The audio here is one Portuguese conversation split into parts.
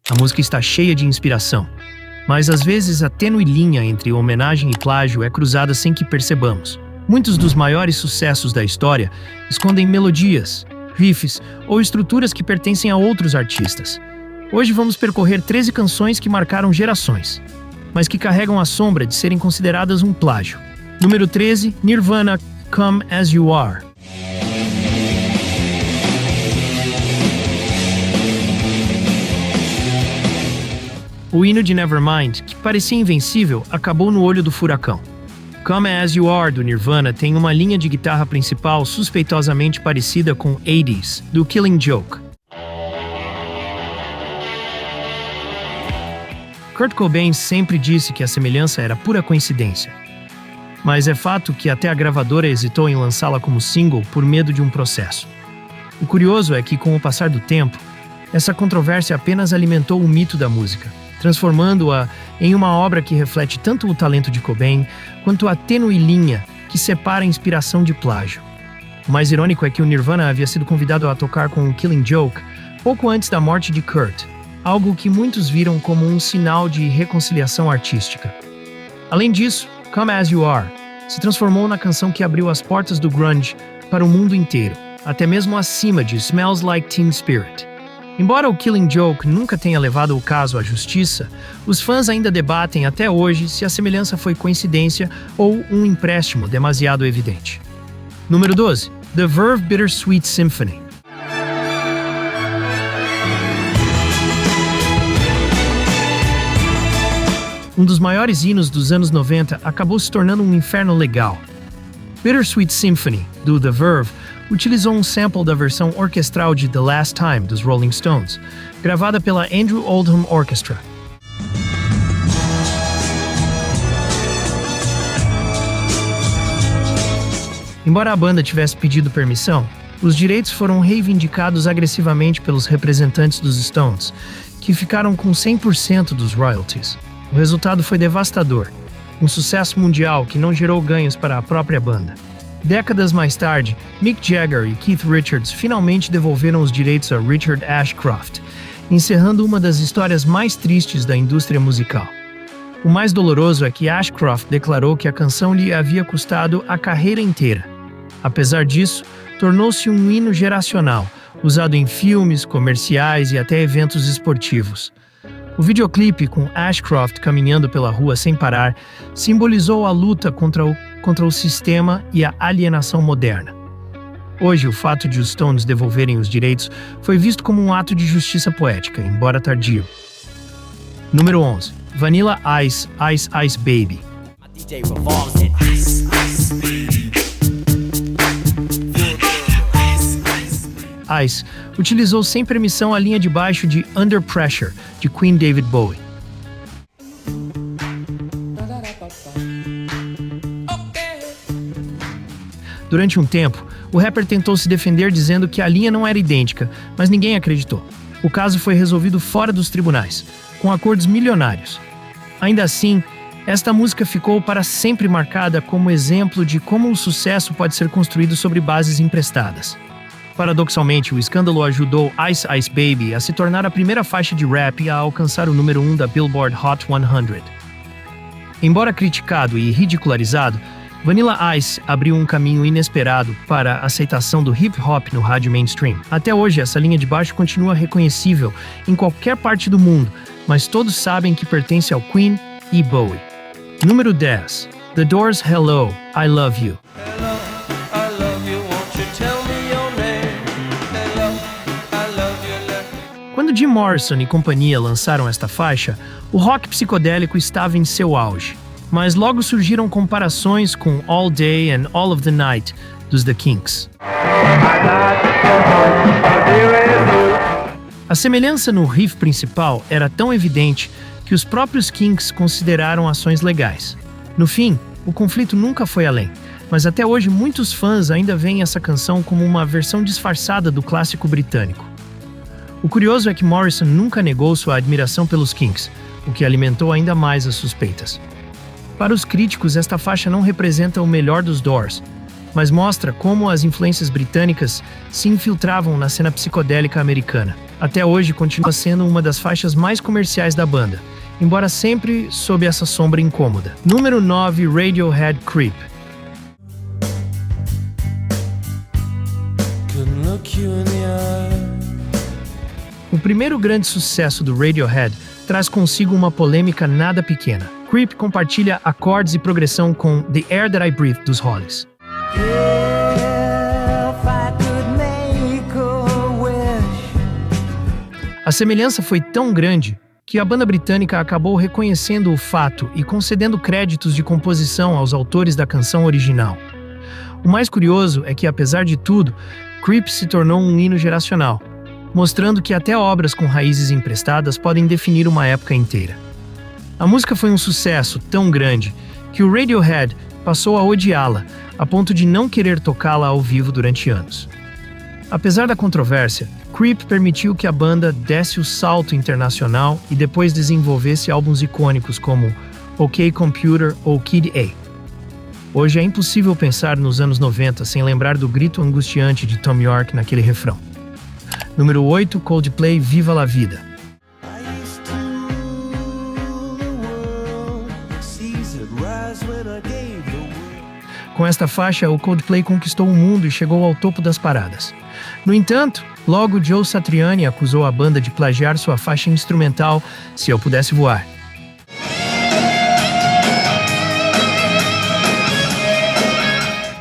A música está cheia de inspiração, mas às vezes a tênue linha entre homenagem e plágio é cruzada sem que percebamos. Muitos dos maiores sucessos da história escondem melodias, riffs ou estruturas que pertencem a outros artistas. Hoje vamos percorrer 13 canções que marcaram gerações, mas que carregam a sombra de serem consideradas um plágio. Número 13, Nirvana, Come As You Are. O hino de Nevermind, que parecia invencível, acabou no olho do furacão. Come As You Are, do Nirvana, tem uma linha de guitarra principal suspeitosamente parecida com 80s, do Killing Joke. Kurt Cobain sempre disse que a semelhança era pura coincidência. Mas é fato que até a gravadora hesitou em lançá-la como single por medo de um processo. O curioso é que, com o passar do tempo, essa controvérsia apenas alimentou o mito da música, transformando-a em uma obra que reflete tanto o talento de Cobain quanto a tênue linha que separa a inspiração de plágio. O mais irônico é que o Nirvana havia sido convidado a tocar com o Killing Joke pouco antes da morte de Kurt, algo que muitos viram como um sinal de reconciliação artística. Além disso, Come As You Are se transformou na canção que abriu as portas do grunge para o mundo inteiro, até mesmo acima de Smells Like Teen Spirit. Embora o Killing Joke nunca tenha levado o caso à justiça, os fãs ainda debatem até hoje se a semelhança foi coincidência ou um empréstimo demasiado evidente. Número 12. The Verve Bittersweet Symphony. Um dos maiores hinos dos anos 90 acabou se tornando um inferno legal. Bittersweet Symphony, do The Verve, utilizou um sample da versão orquestral de The Last Time, dos Rolling Stones, gravada pela Andrew Oldham Orchestra. Embora a banda tivesse pedido permissão, os direitos foram reivindicados agressivamente pelos representantes dos Stones, que ficaram com 100% dos royalties. O resultado foi devastador, um sucesso mundial que não gerou ganhos para a própria banda. Décadas mais tarde, Mick Jagger e Keith Richards finalmente devolveram os direitos a Richard Ashcroft, encerrando uma das histórias mais tristes da indústria musical. O mais doloroso é que Ashcroft declarou que a canção lhe havia custado a carreira inteira. Apesar disso, tornou-se um hino geracional, usado em filmes, comerciais e até eventos esportivos. O videoclipe, com Ashcroft caminhando pela rua sem parar, simbolizou a luta contra o sistema e a alienação moderna. Hoje, o fato de os Stones devolverem os direitos foi visto como um ato de justiça poética, embora tardio. Número 11. Vanilla Ice, Ice Ice Baby. Ice utilizou sem permissão a linha de baixo de Under Pressure, de Queen David Bowie. Durante um tempo, o rapper tentou se defender dizendo que a linha não era idêntica, mas ninguém acreditou. O caso foi resolvido fora dos tribunais, com acordos milionários. Ainda assim, esta música ficou para sempre marcada como exemplo de como o sucesso pode ser construído sobre bases emprestadas. Paradoxalmente, o escândalo ajudou Ice Ice Baby a se tornar a primeira faixa de rap a alcançar o número 1 da Billboard Hot 100. Embora criticado e ridicularizado, Vanilla Ice abriu um caminho inesperado para a aceitação do hip-hop no rádio mainstream. Até hoje, essa linha de baixo continua reconhecível em qualquer parte do mundo, mas todos sabem que pertence ao Queen e Bowie. Número 10. The Doors' Hello, I Love You. Quando Jim Morrison e companhia lançaram esta faixa, o rock psicodélico estava em seu auge, mas logo surgiram comparações com All Day and All of the Night, dos The Kinks. A semelhança no riff principal era tão evidente que os próprios Kinks consideraram ações legais. No fim, o conflito nunca foi além, mas até hoje muitos fãs ainda veem essa canção como uma versão disfarçada do clássico britânico. O curioso é que Morrison nunca negou sua admiração pelos Kinks, o que alimentou ainda mais as suspeitas. Para os críticos, esta faixa não representa o melhor dos Doors, mas mostra como as influências britânicas se infiltravam na cena psicodélica americana. Até hoje continua sendo uma das faixas mais comerciais da banda, embora sempre sob essa sombra incômoda. Número 9, Radiohead Creep. O primeiro grande sucesso do Radiohead traz consigo uma polêmica nada pequena. Creep compartilha acordes e progressão com The Air That I Breathe dos Hollies. A semelhança foi tão grande que a banda britânica acabou reconhecendo o fato e concedendo créditos de composição aos autores da canção original. O mais curioso é que, apesar de tudo, Creep se tornou um hino geracional, mostrando que até obras com raízes emprestadas podem definir uma época inteira. A música foi um sucesso tão grande que o Radiohead passou a odiá-la, a ponto de não querer tocá-la ao vivo durante anos. Apesar da controvérsia, Creep permitiu que a banda desse o salto internacional e depois desenvolvesse álbuns icônicos como OK Computer ou Kid A. Hoje é impossível pensar nos anos 90 sem lembrar do grito angustiante de Thom Yorke naquele refrão. Número 8, Coldplay, Viva la Vida. Com esta faixa, o Coldplay conquistou o mundo e chegou ao topo das paradas. No entanto, logo Joe Satriani acusou a banda de plagiar sua faixa instrumental Se Eu Pudesse Voar.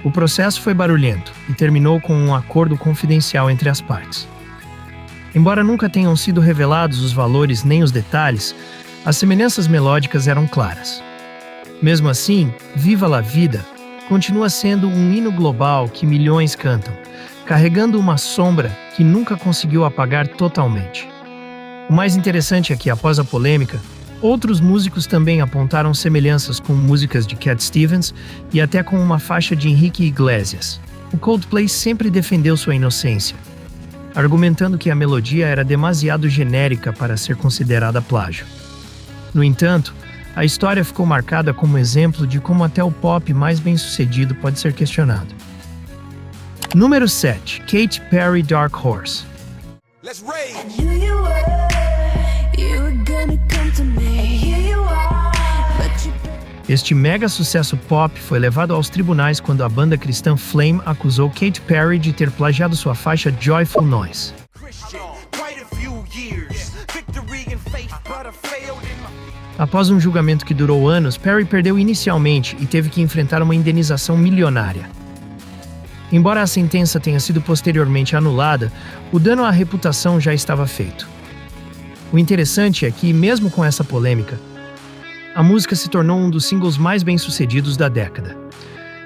O processo foi barulhento e terminou com um acordo confidencial entre as partes. Embora nunca tenham sido revelados os valores nem os detalhes, as semelhanças melódicas eram claras. Mesmo assim, Viva la Vida continua sendo um hino global que milhões cantam, carregando uma sombra que nunca conseguiu apagar totalmente. O mais interessante é que, após a polêmica, outros músicos também apontaram semelhanças com músicas de Cat Stevens e até com uma faixa de Enrique Iglesias. O Coldplay sempre defendeu sua inocência, argumentando que a melodia era demasiado genérica para ser considerada plágio. No entanto, a história ficou marcada como exemplo de como até o pop mais bem-sucedido pode ser questionado. Número 7, Katy Perry, Dark Horse. Let's rage. Este mega sucesso pop foi levado aos tribunais quando a banda cristã Flame acusou Katy Perry de ter plagiado sua faixa Joyful Noise. Após um julgamento que durou anos, Perry perdeu inicialmente e teve que enfrentar uma indenização milionária. Embora a sentença tenha sido posteriormente anulada, o dano à reputação já estava feito. O interessante é que, mesmo com essa polêmica, a música se tornou um dos singles mais bem-sucedidos da década.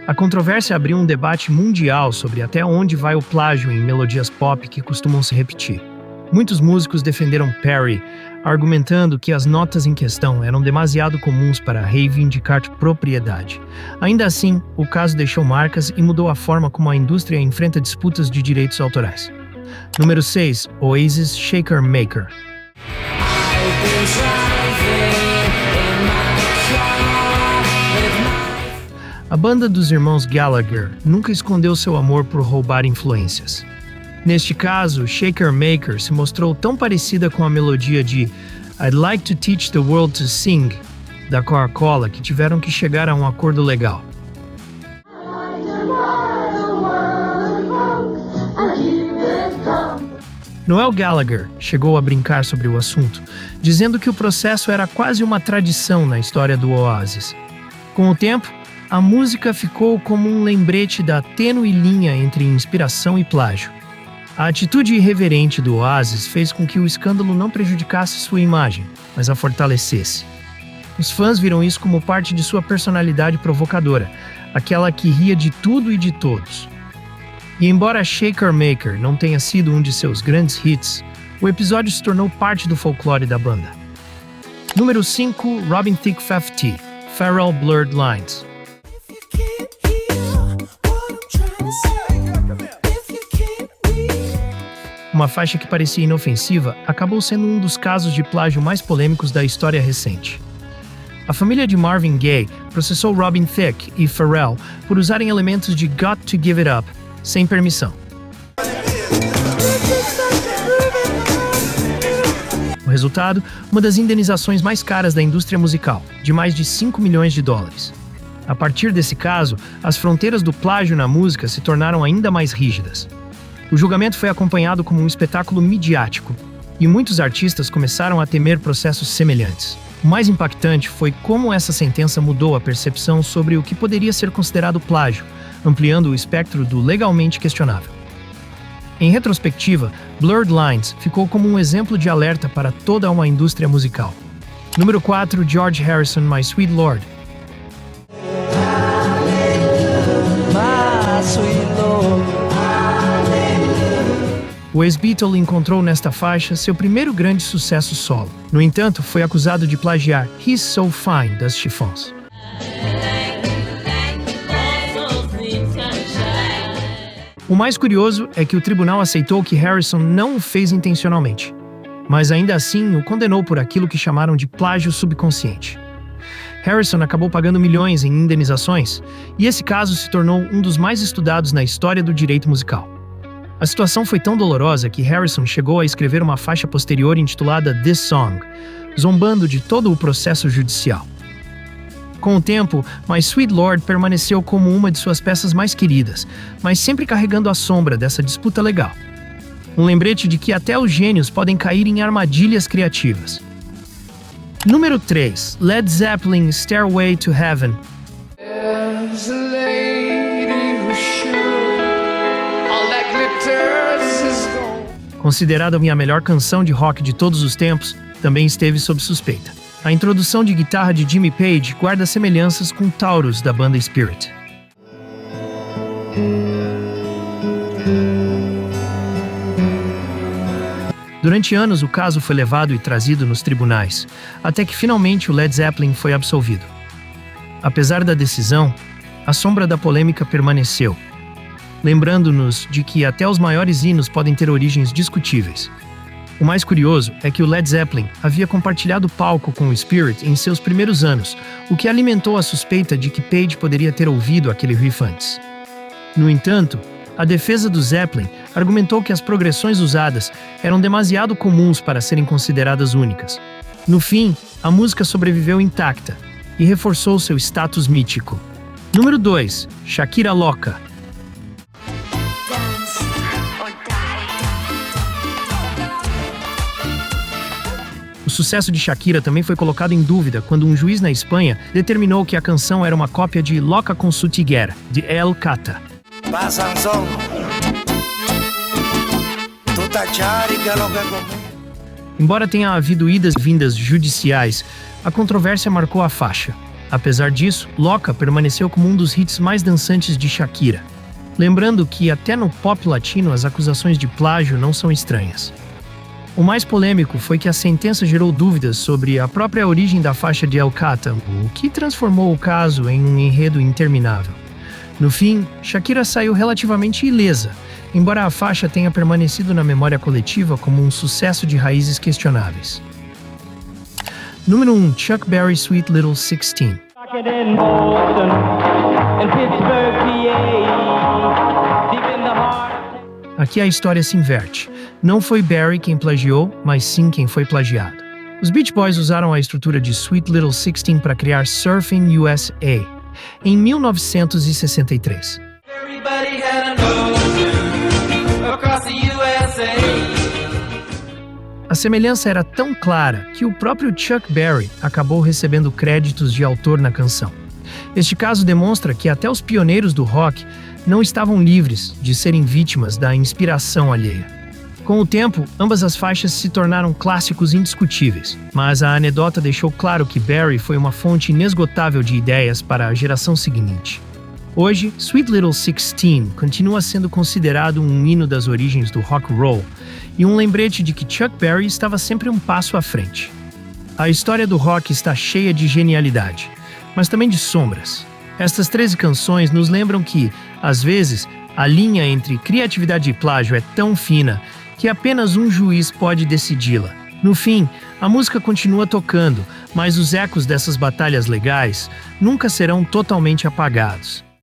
A controvérsia abriu um debate mundial sobre até onde vai o plágio em melodias pop que costumam se repetir. Muitos músicos defenderam Perry, argumentando que as notas em questão eram demasiado comuns para reivindicar propriedade. Ainda assim, o caso deixou marcas e mudou a forma como a indústria enfrenta disputas de direitos autorais. Número 6, Oasis, Shaker Maker. A banda dos irmãos Gallagher nunca escondeu seu amor por roubar influências. Neste caso, Shaker Maker se mostrou tão parecida com a melodia de I'd Like to Teach the World to Sing, da Coca-Cola, que tiveram que chegar a um acordo legal. Noel Gallagher chegou a brincar sobre o assunto, dizendo que o processo era quase uma tradição na história do Oasis. Com o tempo, a música ficou como um lembrete da tênue linha entre inspiração e plágio. A atitude irreverente do Oasis fez com que o escândalo não prejudicasse sua imagem, mas a fortalecesse. Os fãs viram isso como parte de sua personalidade provocadora, aquela que ria de tudo e de todos. E embora Shaker Maker não tenha sido um de seus grandes hits, o episódio se tornou parte do folclore da banda. Número 5, Robin Thicke T, Pharrell Blurred Lines. Uma faixa que parecia inofensiva acabou sendo um dos casos de plágio mais polêmicos da história recente. A família de Marvin Gaye processou Robin Thicke e Pharrell por usarem elementos de Got to Give It Up sem permissão. resultado, uma das indenizações mais caras da indústria musical, de mais de 5 milhões de dólares. A partir desse caso, as fronteiras do plágio na música se tornaram ainda mais rígidas. O julgamento foi acompanhado como um espetáculo midiático, e muitos artistas começaram a temer processos semelhantes. O mais impactante foi como essa sentença mudou a percepção sobre o que poderia ser considerado plágio, ampliando o espectro do legalmente questionável. Em retrospectiva, Blurred Lines ficou como um exemplo de alerta para toda uma indústria musical. Número 4, George Harrison, My Sweet Lord. O ex-Beatle encontrou nesta faixa seu primeiro grande sucesso solo. No entanto, foi acusado de plagiar He's So Fine, das Chiffons. O mais curioso é que o tribunal aceitou que Harrison não o fez intencionalmente, mas ainda assim o condenou por aquilo que chamaram de plágio subconsciente. Harrison acabou pagando milhões em indenizações, e esse caso se tornou um dos mais estudados na história do direito musical. A situação foi tão dolorosa que Harrison chegou a escrever uma faixa posterior intitulada This Song, zombando de todo o processo judicial. Com o tempo, My Sweet Lord permaneceu como uma de suas peças mais queridas, mas sempre carregando a sombra dessa disputa legal. Um lembrete de que até os gênios podem cair em armadilhas criativas. Número 3, Led Zeppelin, Stairway to Heaven. Considerada a minha melhor canção de rock de todos os tempos, também esteve sob suspeita. A introdução de guitarra de Jimmy Page guarda semelhanças com Taurus, da banda Spirit. Durante anos, o caso foi levado e trazido nos tribunais, até que finalmente o Led Zeppelin foi absolvido. Apesar da decisão, a sombra da polêmica permaneceu, lembrando-nos de que até os maiores hinos podem ter origens discutíveis. O mais curioso é que o Led Zeppelin havia compartilhado palco com o Spirit em seus primeiros anos, o que alimentou a suspeita de que Page poderia ter ouvido aquele riff antes. No entanto, a defesa do Zeppelin argumentou que as progressões usadas eram demasiado comuns para serem consideradas únicas. No fim, a música sobreviveu intacta e reforçou seu status mítico. Número 2, Shakira Louca. O sucesso de Shakira também foi colocado em dúvida quando um juiz na Espanha determinou que a canção era uma cópia de Loca con su tiguera, de El Cata. Embora tenha havido idas e vindas judiciais, a controvérsia marcou a faixa. Apesar disso, Loca permaneceu como um dos hits mais dançantes de Shakira. Lembrando que até no pop latino as acusações de plágio não são estranhas. O mais polêmico foi que a sentença gerou dúvidas sobre a própria origem da faixa de El Cata, o que transformou o caso em um enredo interminável. No fim, Shakira saiu relativamente ilesa, embora a faixa tenha permanecido na memória coletiva como um sucesso de raízes questionáveis. Número 1, Chuck Berry, Sweet Little 16. Aqui a história se inverte. Não foi Berry quem plagiou, mas sim quem foi plagiado. Os Beach Boys usaram a estrutura de Sweet Little 16 para criar Surfing USA, em 1963. A semelhança era tão clara que o próprio Chuck Berry acabou recebendo créditos de autor na canção. Este caso demonstra que até os pioneiros do rock não estavam livres de serem vítimas da inspiração alheia. Com o tempo, ambas as faixas se tornaram clássicos indiscutíveis, mas a anedota deixou claro que Berry foi uma fonte inesgotável de ideias para a geração seguinte. Hoje, Sweet Little 16 continua sendo considerado um hino das origens do rock and roll e um lembrete de que Chuck Berry estava sempre um passo à frente. A história do rock está cheia de genialidade, mas também de sombras. Estas 13 canções nos lembram que, às vezes, a linha entre criatividade e plágio é tão fina que apenas um juiz pode decidi-la. No fim, a música continua tocando, mas os ecos dessas batalhas legais nunca serão totalmente apagados.